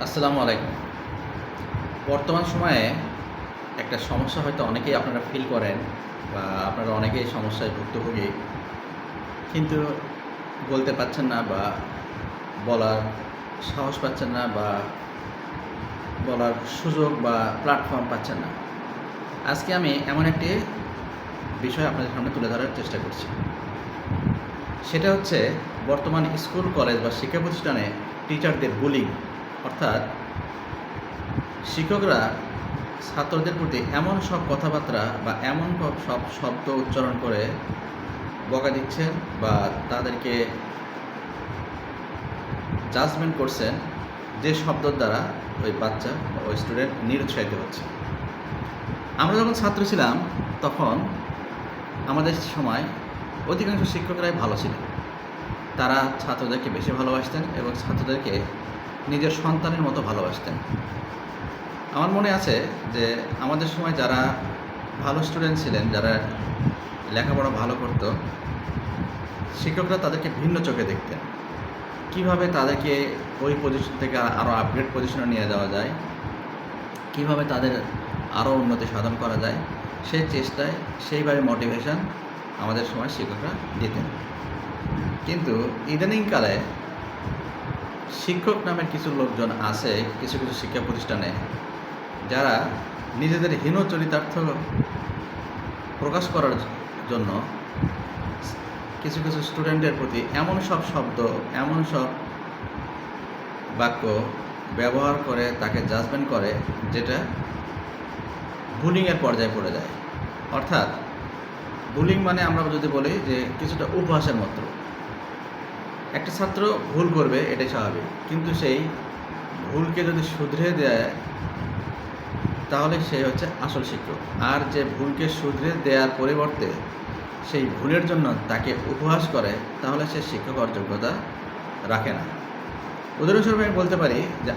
আসসালামু আলাইকুম। বর্তমান সময়ে একটা সমস্যা হয়তো অনেকেই আপনারা ফিল করেন বা আপনারা অনেকেই সমস্যায় ভুক্তভোগী। কিন্তু বলতে পারছেন না বা বলার সাহস পাচ্ছেন না বা বলার সুযোগ বা প্ল্যাটফর্ম পাচ্ছেন না। আজকে আমি এমন একটি বিষয় আপনাদের সামনে তুলে ধরার চেষ্টা করছি। সেটা হচ্ছে বর্তমান স্কুল, কলেজ বা শিক্ষা প্রতিষ্ঠানে টিচারদের বুলিং, অর্থাৎ শিক্ষকরা ছাত্রদের প্রতি এমন সব কথাবার্তা বা এমন সব শব্দ উচ্চারণ করে বকা দিচ্ছেন বা তাদেরকে জাজমেন্ট করছেন, যে শব্দের দ্বারা ওই বাচ্চা বা ওই স্টুডেন্ট নিরুৎসাহিত হচ্ছে। আমরা যখন ছাত্র ছিলাম তখন আমাদের সময় অধিকাংশ শিক্ষকরাই ভালো ছিলেন। তারা ছাত্রদেরকে বেশি ভালোবাসতেন এবং ছাত্রদেরকে নিজের সন্তানের মতো ভালোবাসতেন। আমার মনে আছে যে আমাদের সময় যারা ভালো স্টুডেন্ট ছিলেন, যারা লেখাপড়া ভালো করতো, শিক্ষকরা তাদেরকে ভিন্ন চোখে দেখতেন। কিভাবে তাদেরকে ওই পজিশন থেকে আরও আপগ্রেড পজিশনে নিয়ে যাওয়া যায়, কিভাবে তাদের আরও উন্নতি সাধন করা যায়, সেই চেষ্টায় সেইভাবে মোটিভেশন আমাদের সময় শিক্ষকরা দিতেন। কিন্তু ইদানিংকালে শিক্ষক নামের কিছু লোকজন আছে কিছু কিছু শিক্ষা প্রতিষ্ঠানে, যারা নিজেদের হীন চরিতার্থ প্রকাশ করার জন্য কিছু কিছু স্টুডেন্টের প্রতি এমন সব শব্দ, এমন সব বাক্য ব্যবহার করে তাকে জাজমেন্ট করে, যেটা বুলিংয়ের পর্যায়ে পড়ে যায়। অর্থাৎ বুলিং মানে আমরা যদি বলি যে কিছুটা উপহাসের মতো। একটা ছাত্র ভুল করবে, এটাই স্বাভাবিক, কিন্তু সেই ভুলকে যদি শুধরে দেয় তাহলে সে হচ্ছে আসল শিক্ষক। আর যে ভুলকে শুধরে দেওয়ার পরিবর্তে সেই ভুলের জন্য তাকে উপহাস করে, তাহলে সে শিক্ষক হওয়ার যোগ্যতা রাখে না। উদাহরণস্বরূপ আমি বলতে পারি যে